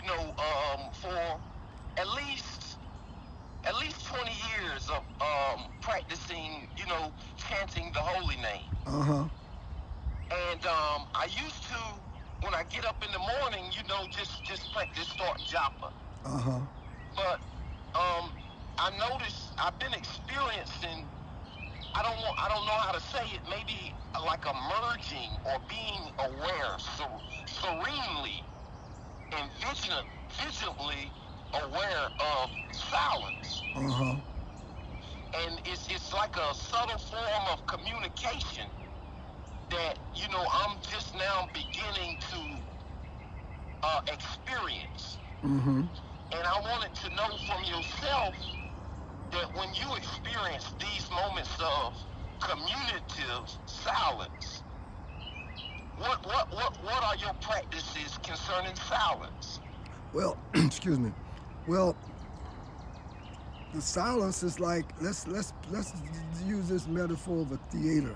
for at least 20 years of practicing, chanting the holy name. Uh-huh. And I used to, when I get up in the morning, just practice start japa. Uh-huh. But um, I noticed I've been experiencing. I don't know how to say it. Maybe like a merging or being aware, serenely and vigilantly aware of silence. Uh-huh. And it's like a subtle form of communication that I'm just now beginning to experience. Mm-hmm. And I wanted to know from yourself that when you experience these moments of communicative silence, what are your practices concerning silence? Well, excuse me. Well, the silence is like let's use this metaphor of a theater.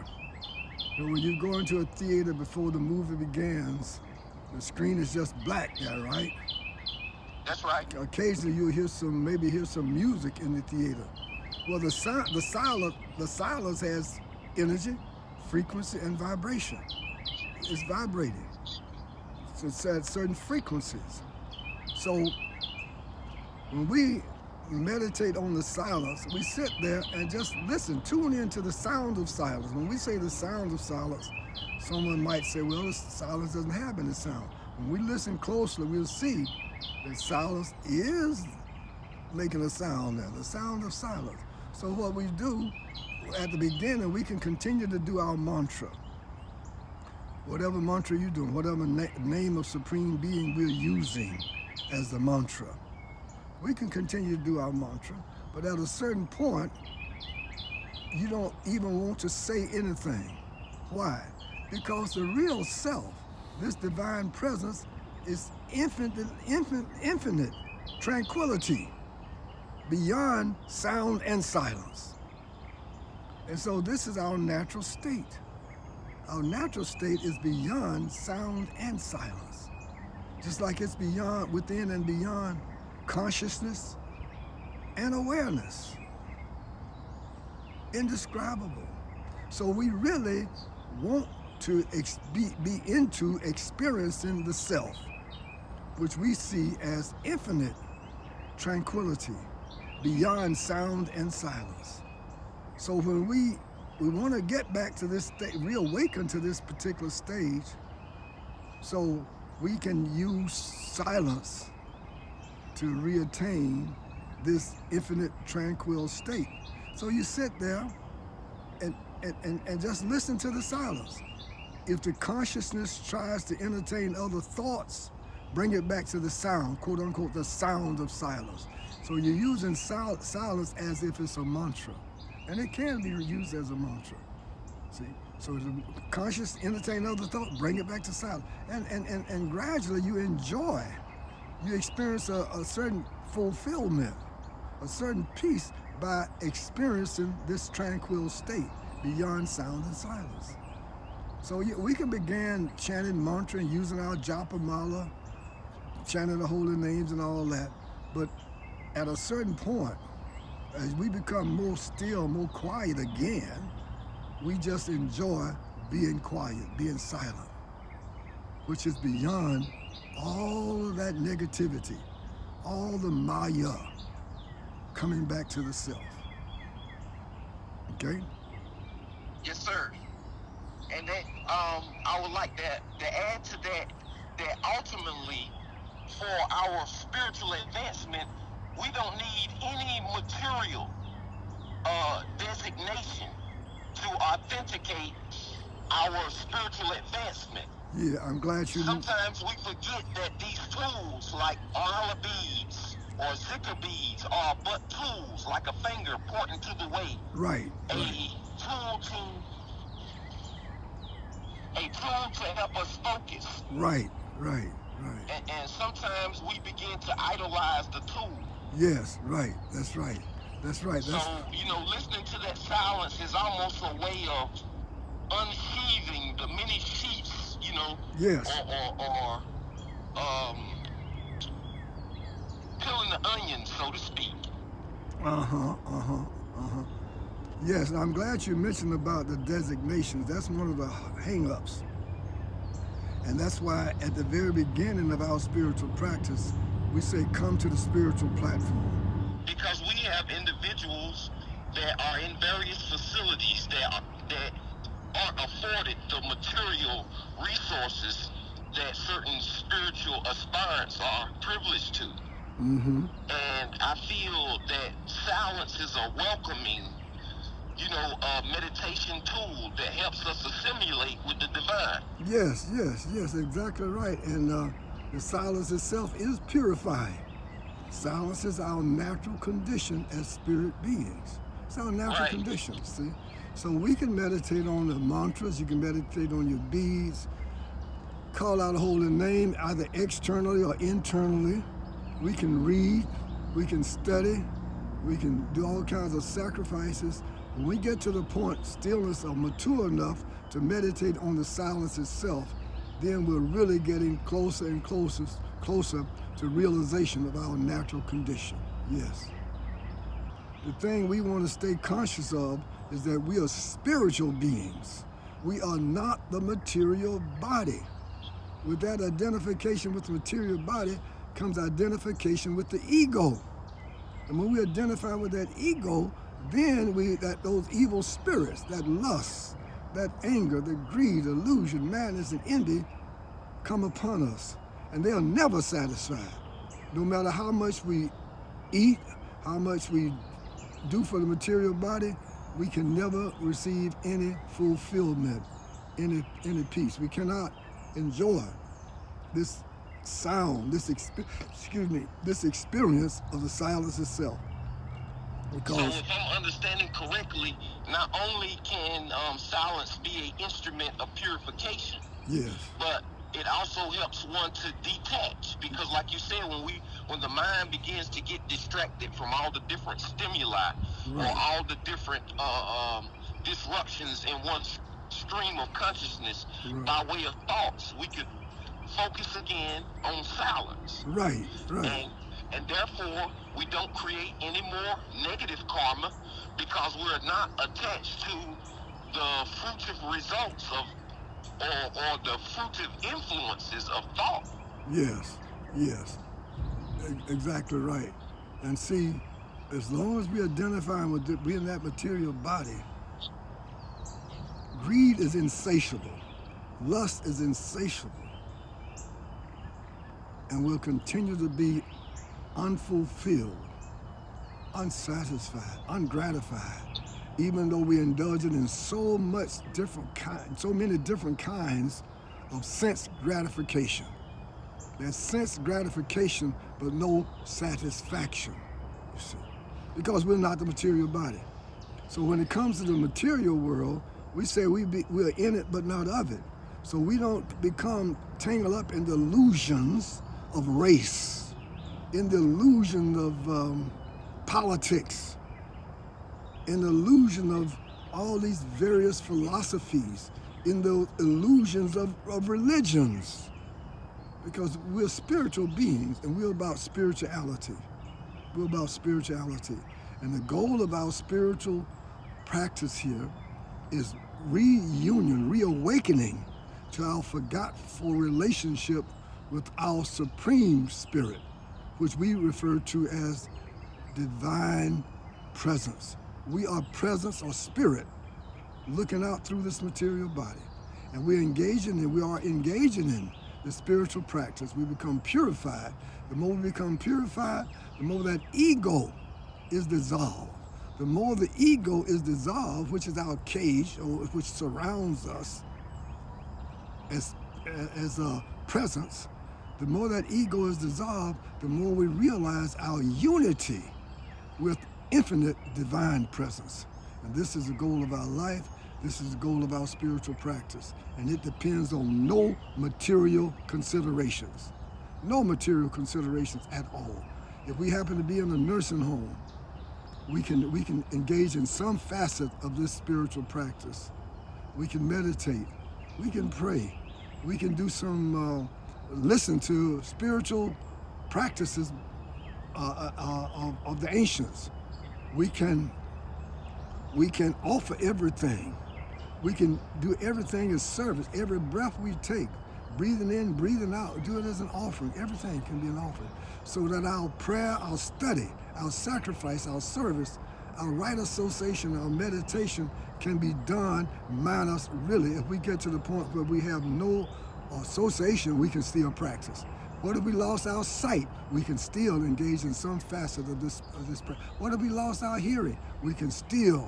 When you go into a theater before the movie begins, the screen is just black there, right? That's right. Occasionally you'll maybe hear some music in the theater. Well, the silence has energy, frequency, and vibration. It's vibrating. So it's at certain frequencies. So when we meditate on the silence, we sit there and just listen, tune into the sound of silence. When we say the sound of silence, someone might say, well, the silence doesn't have any sound. When we listen closely, we'll see that silence is making a sound there, the sound of silence. So what we do at the beginning, we can continue to do our mantra. Whatever mantra you're doing, whatever name of Supreme Being we're using as the mantra, we can continue to do our mantra, but at a certain point, you don't even want to say anything. Why? Because the real self, this divine presence, is infinite tranquility beyond sound and silence. And so this is our natural state. Our natural state is beyond sound and silence. Just like it's beyond, within and beyond consciousness and awareness. Indescribable. So we really want to be into experiencing the self, which we see as infinite tranquility beyond sound and silence. So when we want to get back to this state, reawaken to this particular stage, so we can use silence to reattain this infinite tranquil state. So you sit there and just listen to the silence. If the consciousness tries to entertain other thoughts, bring it back to the sound, quote unquote, the sound of silence. So you're using silence as if it's a mantra. And it can be used as a mantra. See? So the conscious entertain other thoughts, bring it back to silence. And gradually you experience a certain fulfillment, a certain peace by experiencing this tranquil state beyond sound and silence. So we can begin chanting mantra and using our japa mala, chanting the holy names and all that. But at a certain point, as we become more still, more quiet again, we just enjoy being quiet, being silent, which is beyond all of that negativity, all the maya coming back to the self. Okay? Yes, sir. And that I would like to add to that ultimately for our spiritual advancement, we don't need any material designation to authenticate our spiritual advancement. Yeah, I'm glad you... Sometimes we forget that these tools like Arla beads or Zika beads are but tools, like a finger pointing to the way. Right. A tool to help us focus. Right. And sometimes we begin to idolize the tool. Yes, right. That's right. So, listening to that silence is almost a way of unsheathing the many sheets, Yes. or peeling the onion, so to speak. Uh-huh, uh-huh, uh-huh. Yes, I'm glad you mentioned about the designations. That's one of the hang-ups. And that's why at the very beginning of our spiritual practice, we say, come to the spiritual platform. Because we have individuals that are in various facilities that aren't afforded the material resources that certain spiritual aspirants are privileged to. Mm-hmm. And I feel that silence is a welcoming, meditation tool that helps us assimilate with the divine. Yes, yes, yes, exactly right. And the silence itself is purifying. Silence is our natural condition as spirit beings. It's our natural Right. condition, see? So we can meditate on the mantras, you can meditate on your beads, call out a holy name either externally or internally. We can read, we can study, we can do all kinds of sacrifices. When we get to the point, stillness are mature enough to meditate on the silence itself, then we're really getting closer and closer to realization of our natural condition. Yes. The thing we want to stay conscious of is that we are spiritual beings. We are not the material body. With that identification with the material body comes identification with the ego. And when we identify with that ego, then those evil spirits, that lust, that anger, that greed, illusion, madness, and envy come upon us. And they are never satisfied. No matter how much we eat, how much we do for the material body, we can never receive any fulfillment, any peace. We cannot enjoy this sound, this experience of the silence itself. So if I'm understanding correctly, not only can silence be an instrument of purification, yes, but it also helps one to detach, because like you said, when the mind begins to get distracted from all the different stimuli, right, or all the different disruptions in one's stream of consciousness, right, by way of thoughts, we could focus again on silence. Right, right. And therefore, we don't create any more negative karma, because we're not attached to the fruitive results of or the fruitive influences of thought. Yes, yes, exactly right. And see, as long as we identify with being that material body, greed is insatiable, lust is insatiable, and will continue to be unfulfilled, unsatisfied, ungratified, even though we indulge in so many different kinds of sense gratification. There's sense gratification, but no satisfaction, you see, because we're not the material body. So when it comes to the material world, we say we're in it, but not of it. So we don't become tangled up in the illusions of race, in the illusion of politics, in the illusion of all these various philosophies, in the illusions of religions. Because we're spiritual beings and we're about spirituality. We're about spirituality. And the goal of our spiritual practice here is reunion, reawakening to our forgetful relationship with our supreme spirit, which we refer to as divine presence. We are presence or spirit looking out through this material body. And we are engaging in the spiritual practice. We become purified. The more we become purified, the more that ego is dissolved. The more the ego is dissolved, which is our cage, or which surrounds us as a presence, the more that ego is dissolved, the more we realize our unity with infinite divine presence. And this is the goal of our life. This is the goal of our spiritual practice. And it depends on no material considerations. No material considerations at all. If we happen to be in a nursing home, we can engage in some facet of this spiritual practice. We can meditate. We can pray. We can do some, listen to spiritual practices of the ancients. We can offer everything. We can do everything as service. Every breath we take, breathing in, breathing out, do it as an offering. Everything can be an offering. So that our prayer, our study, our sacrifice, our service, our right association, our meditation can be done minus really if we get to the point where we have no association, we can still practice. What if we lost our sight? We can still engage in some facet of this practice. What if we lost our hearing? We can still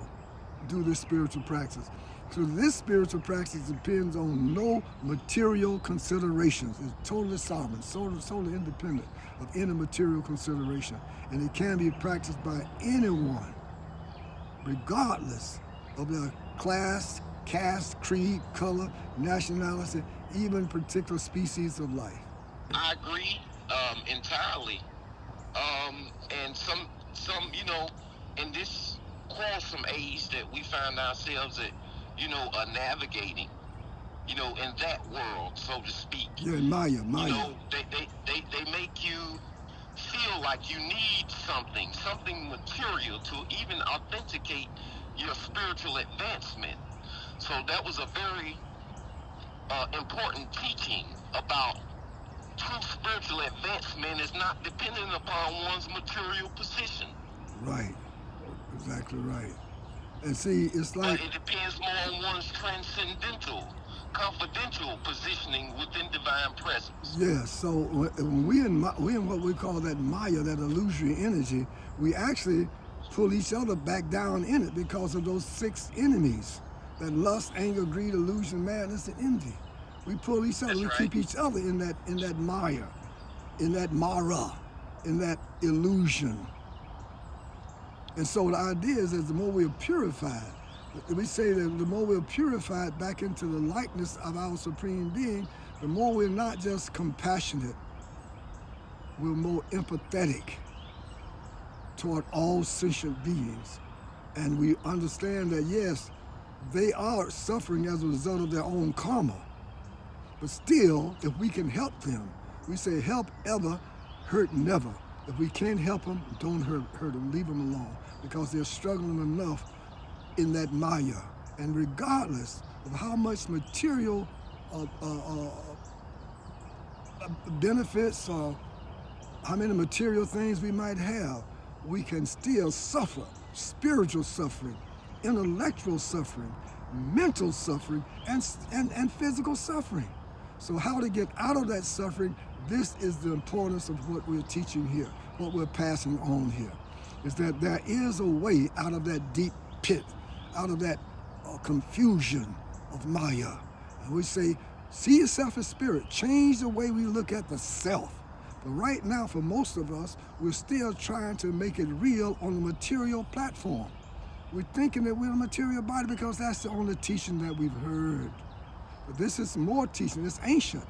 do this spiritual practice. So this spiritual practice depends on no material considerations. It's totally sovereign, totally independent of any material consideration. And it can be practiced by anyone, regardless of their class, caste, creed, color, nationality, even particular species of life. I agree entirely. And some, in this quarrelsome age that we find ourselves at, navigating, in that world, so to speak. Yeah, Maya. They make you feel like you need something material to even authenticate your spiritual advancement. So that was a very important teaching about true spiritual advancement is not dependent upon one's material position. Right. Exactly right. And see, it's like... But it depends more on one's transcendental, confidential positioning within divine presence. Yeah, so when we in what we call that Maya, that illusory energy, we actually pull each other back down in it because of those 6 enemies. That lust, anger, greed, illusion, madness, and envy. We pull each other. That's we right. keep each other in that Maya, in that Mara, in that illusion. And so the idea is that the more we are purified, we say that the more we're purified back into the likeness of our Supreme Being, the more we're not just compassionate, we're more empathetic toward all sentient beings. And we understand that, yes, they are suffering as a result of their own karma. But still, if we can help them, we say help ever, hurt never. If we can't help them, don't hurt them, leave them alone, because they're struggling enough in that Maya. And regardless of how much material benefits or how many material things we might have, we can still suffer spiritual suffering, intellectual suffering, mental suffering, and physical suffering. So how to get out of that suffering, this is the importance of what we're teaching here, what we're passing on here, is that there is a way out of that deep pit, out of that confusion of Maya. And we say, see yourself as spirit, change the way we look at the self. But right now, for most of us, we're still trying to make it real on the material platform. We're thinking that we're a material body because that's the only teaching that we've heard. But this is more teaching, it's ancient.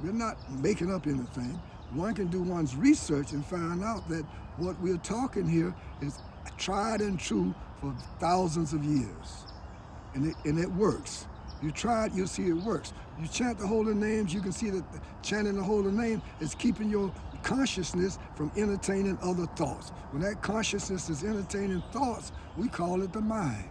We're not making up anything. One can do one's research and find out that what we're talking here is tried and true for thousands of years. And it works. You try it, you'll see it works. You chant the holy names, you can see that chanting the holy name is keeping your consciousness from entertaining other thoughts. When that consciousness is entertaining thoughts, we call it the mind.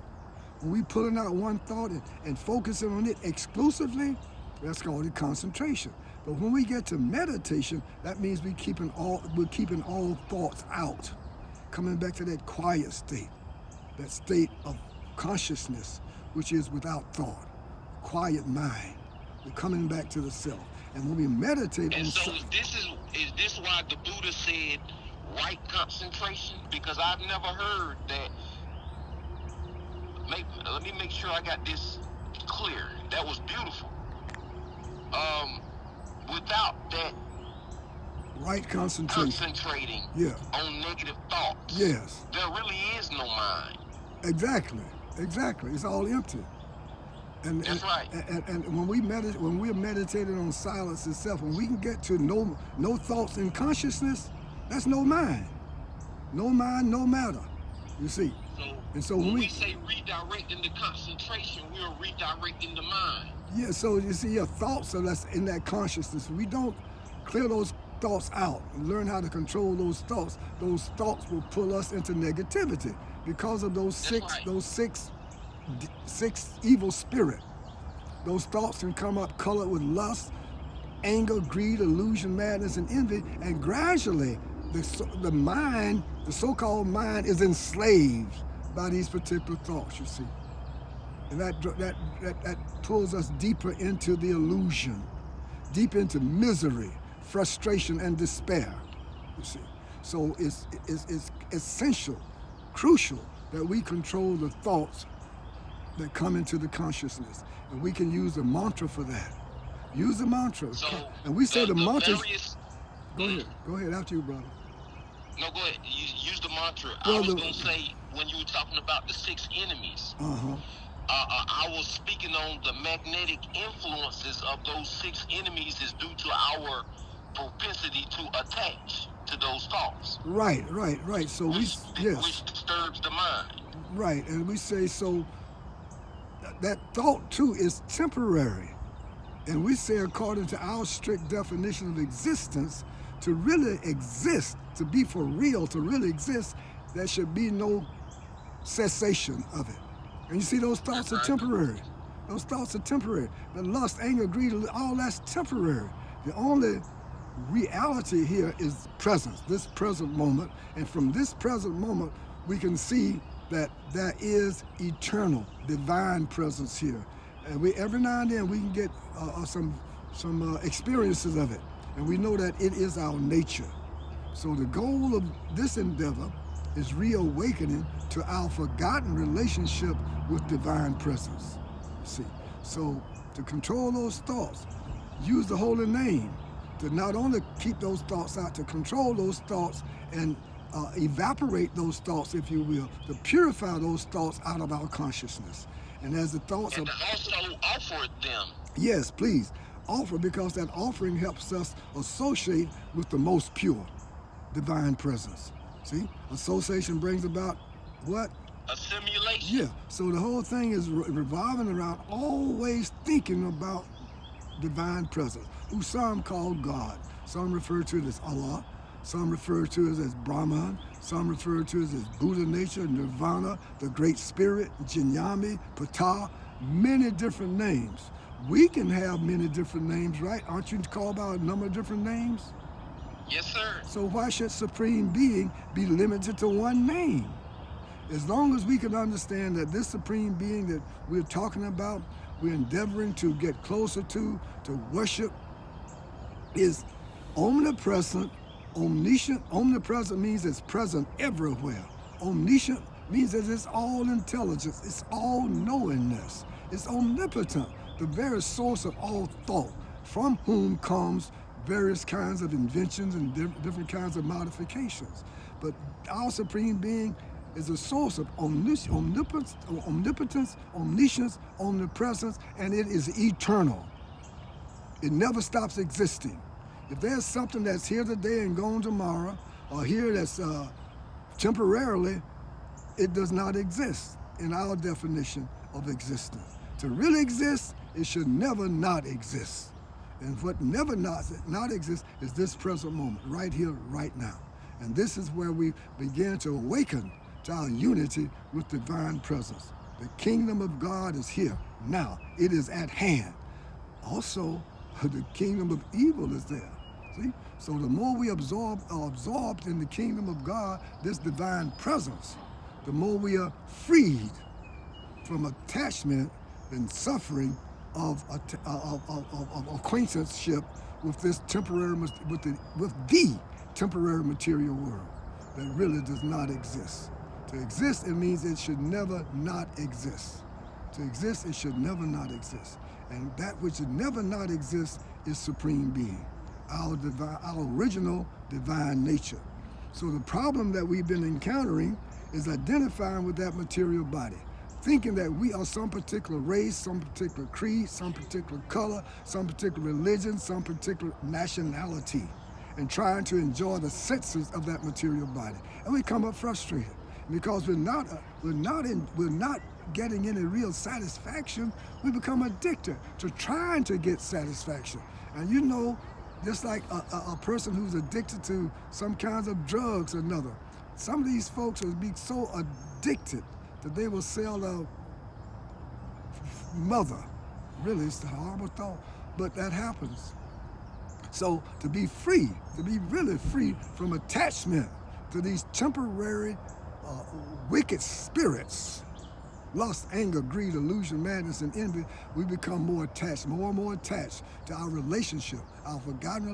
When we pulling out one thought and focusing on it exclusively, that's called it concentration. But when we get to meditation, that means we're keeping all thoughts out, coming back to that quiet state, that state of consciousness, which is without thought, quiet mind. We're coming back to the self. And when we meditate and on so is this why the Buddha said right concentration? Because I've never heard that. Let me make sure I got this clear. That was beautiful. Without that right concentration, concentrating on negative thoughts, yes, there really is no mind. Exactly. It's all empty. That's right. And when we're meditating on silence itself, when we can get to no thoughts in consciousness, that's no mind. No mind, no matter. You see. So when we say redirecting the concentration, we're redirecting the mind. Yeah, so you see your thoughts are less in that consciousness. We don't clear those thoughts out and learn how to control those thoughts will pull us into negativity because of those That's right. six evil spirit. Those thoughts can come up colored with lust, anger, greed, illusion, madness, and envy, and gradually the mind, the so-called mind, is enslaved by these particular thoughts. You see, and that pulls us deeper into the illusion, deep into misery, frustration, and despair. You see, so it's essential, crucial that we control the thoughts that come into the consciousness, and we can use the mantra for that. Use the mantra, So and we say the the mantras. various. Go ahead. After you, brother. No, go ahead. Use the mantra. I Well, was gonna say when you were talking about the six enemies. uh-huh. I was speaking on the magnetic influences of those six enemies is due to our propensity to attach to those thoughts. Right. So which yes, disturbs the mind. right, and we say so. That thought too is temporary, and we say according to our strict definition of existence, to really exist, to be for real, to really exist, there should be no cessation of it. And you see, those thoughts are temporary. Those thoughts are temporary. The lust, anger, greed, all that's temporary. The only reality here is presence, this present moment. And from this present moment, we can see that there is eternal, divine presence here. And we every now and then we can get some experiences of it. And we know that it is our nature. So the goal of this endeavor is reawakening to our forgotten relationship with divine presence. See, so to control those thoughts, use the holy name to not only keep those thoughts out, to control those thoughts and evaporate those thoughts, if you will, to purify those thoughts out of our consciousness. And as the thoughts And are, also offer them. yes, please offer, because that offering helps us associate with the most pure divine presence. See, association brings about what? Assimilation. Yeah. So the whole thing is revolving around always thinking about divine presence, who some call God, some refer to it as Allah, some refer to it as Brahman, some refer to it as Buddha nature, Nirvana, the Great Spirit, Jinyami, Ptah, many different names. We can have many different names, right? Aren't you called by a number of different names? Yes, sir. So why should Supreme Being be limited to one name? As long as we can understand that this Supreme Being that we're talking about, we're endeavoring to get closer to worship, is omnipresent, omniscient. Omnipresent means it's present everywhere. Omniscient means that it's all intelligence, it's all knowingness, it's omnipotent, the very source of all thought, from whom comes various kinds of inventions and different kinds of modifications. But our Supreme Being is a source of omnipotence, omniscience, omnipresence, and it is eternal. It never stops existing. If there's something that's here today and gone tomorrow, or here that's temporarily, it does not exist in our definition of existence. To really exist, it should never not exist. And what never not exists is this present moment, right here, right now. And this is where we begin to awaken to our unity with divine presence. The kingdom of God is here now. It is at hand. Also, the kingdom of evil is there. See? So the more we are absorbed in the kingdom of God, this divine presence, the more we are freed from attachment and suffering of acquaintanceship with this temporary, with the temporary material world that really does not exist. To exist, it means it should never not exist. To exist, it should never not exist. And that which should never not exist is Supreme Being, our original divine nature. So the problem that we've been encountering is identifying with that material body, thinking that we are some particular race, some particular creed, some particular color, some particular religion, some particular nationality, and trying to enjoy the senses of that material body. And we come up frustrated because we're not getting any real satisfaction. We become addicted to trying to get satisfaction. And you know, Just like a person who's addicted to some kinds of drugs or another. Some of these folks will be so addicted that they will sell a mother. Really, it's a horrible thought, but that happens. So to be free, to be really free from attachment to these temporary wicked spirits, lust, anger, greed, illusion, madness, and envy, we become more attached, more and more attached to our relationship, our forgotten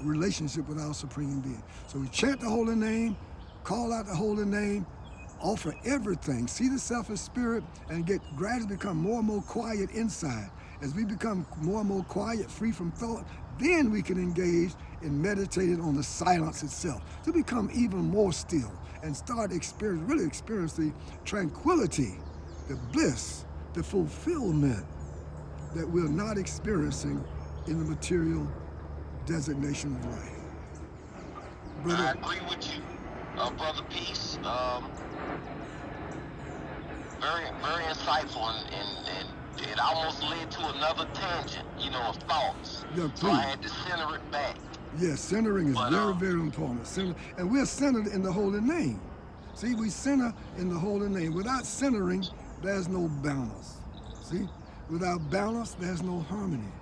relationship with our Supreme Being. So we chant the holy name, call out the holy name, offer everything, see the self as spirit, and get gradually become more and more quiet inside. As we become more and more quiet, free from thought, then we can engage in meditating on the silence itself to become even more still and start really experience the tranquility, the bliss, the fulfillment that we're not experiencing in the material designation of life. Brother, I agree with you, Brother Peace. Very insightful, and it almost led to another tangent, of thoughts. Yeah, so I had to center it back. Yes, centering is very important. And we're centered in the holy name. See, we center in the holy name. Without centering, there's no balance. See, without balance, there's no harmony.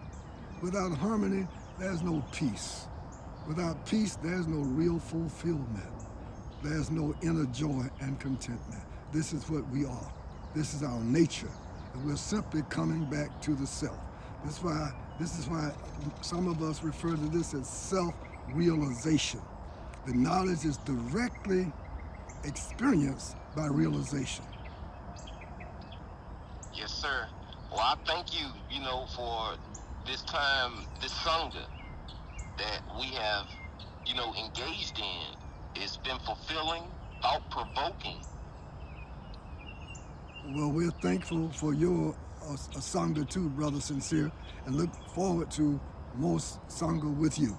Without harmony, there's no peace. Without peace, there's no real fulfillment. There's no inner joy and contentment. This is what we are. This is our nature. And we're simply coming back to the self. This is why some of us refer to this as self-realization. The knowledge is directly experienced by realization. Yes, sir. Well, I thank you, for this time, this Sangha that we have, engaged in. It's been fulfilling, thought-provoking. Well, we're thankful for your Sangha too, Brother Sincere, and look forward to more Sangha with you.